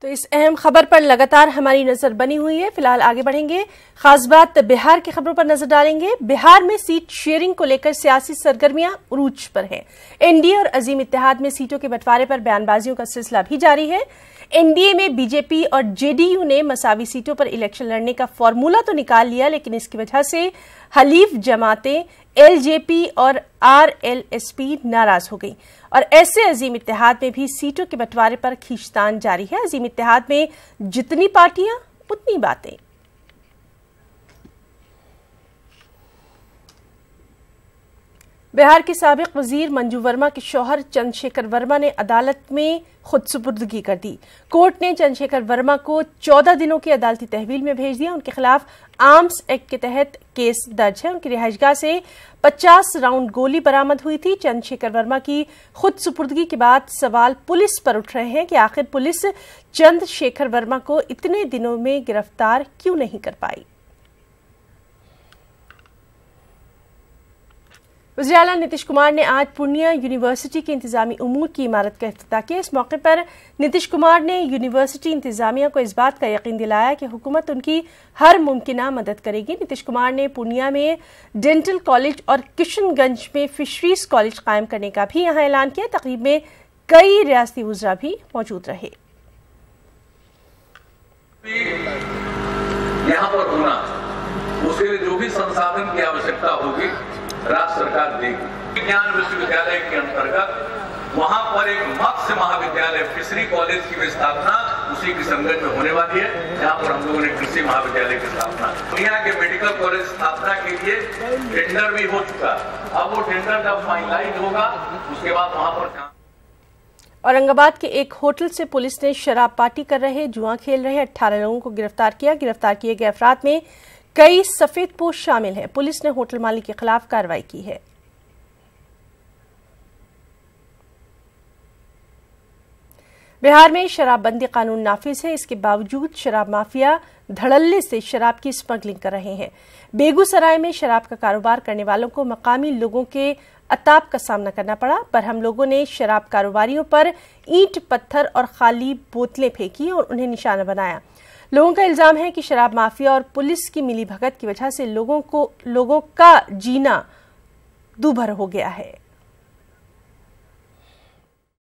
तो इस अहम खबर पर लगातार हमारी नजर बनी हुई है। फिलहाल आगे बढ़ेंगे, खास बात बिहार की खबरों पर नजर डालेंगे। बिहार में सीट शेयरिंग को लेकर सियासी सरगर्मियां उरूज पर हैं। एनडीए और अजीम इत्तेहाद में सीटों के बंटवारे पर बयानबाजियों का सिलसिला भी जारी है। एनडीए में बीजेपी और जेडीयू ने मसावी सीटों पर इलेक्शन लड़ने का फॉर्मूला तो निकाल लिया, लेकिन इसकी वजह से हलीफ जमातें एलजेपी और आरएलएसपी नाराज हो गई और ऐसे अजीम इत्तेहाद में भी सीटों के बंटवारे पर खींचतान जारी है। अजीम इत्तेहाद में जितनी पार्टियां उतनी बातें। बिहार की साबिक वजीर मंजू वर्मा के शौहर चंद्रशेखर वर्मा ने अदालत में खुद सुपुर्दगी कर दी। कोर्ट ने चंद्रशेखर वर्मा को 14 दिनों की अदालती तहवील में भेज दिया। उनके खिलाफ आर्म्स एक्ट के तहत केस दर्ज है। उनकी रिहाइशगाह से 50 राउंड गोली बरामद हुई थी। चंद्रशेखर वर्मा की खुद सुपुर्दगी के बाद सवाल पुलिस पर उठ रहे हैं कि आखिर पुलिस चंद्रशेखर वर्मा को इतने दिनों में गिरफ्तार क्यों नहीं कर पाई। वज़ीर आला नीतीश कुमार ने आज पूर्णिया यूनिवर्सिटी के इंतजामी उमूर की इमारत का इफ्तिताह किया। इस मौके पर नीतीश कुमार ने यूनिवर्सिटी इंतजामिया को इस बात का यकीन दिलाया कि हुकूमत उनकी हर मुमकिना मदद करेगी। नीतीश कुमार ने पूर्णिया में डेंटल कॉलेज और किशनगंज में फिशरीज कॉलेज कायम करने का भी यहां ऐलान किया। तकरीब में कई रियासती वज़रा भी मौजूद रहे। यहाँ पर होना, उसके लिए जो भी संसाधन की आवश्यकता होगी राज्य सरकार देगी। विज्ञान विश्वविद्यालय के अंतर्गत वहां पर एक मत्स्य महाविद्यालय फिशरी कॉलेज की स्थापना उसी किशनगंज में होने वाली है, जहां पर हम लोगों ने कृषि महाविद्यालय की स्थापना। यहाँ के मेडिकल कॉलेज स्थापना के लिए टेंडर भी हो चुका। अब वो टेंडर जब फाइनलाइज होगा उसके बाद वहां पर काम। औरंगाबाद के एक होटल से पुलिस ने शराब पार्टी कर रहे, जुआ खेल रहे 18 लोगों को गिरफ्तार किया। गिरफ्तार किए गए अफराद में कई सफेदपोश शामिल हैं। पुलिस ने होटल मालिक के खिलाफ कार्रवाई की है। बिहार में शराबबंदी कानून नाफिज है, इसके बावजूद शराब माफिया धड़ल्ले से शराब की स्मगलिंग कर रहे हैं। बेगूसराय में शराब का कारोबार करने वालों को मकामी लोगों के अताब का सामना करना पड़ा। बरहम लोगों ने शराब कारोबारियों पर ईंट पत्थर और खाली बोतलें फेंकी और उन्हें निशाना बनाया। लोगों का इल्जाम है कि शराब माफिया और पुलिस की मिलीभगत की वजह से लोगों का जीना दूभर हो गया है।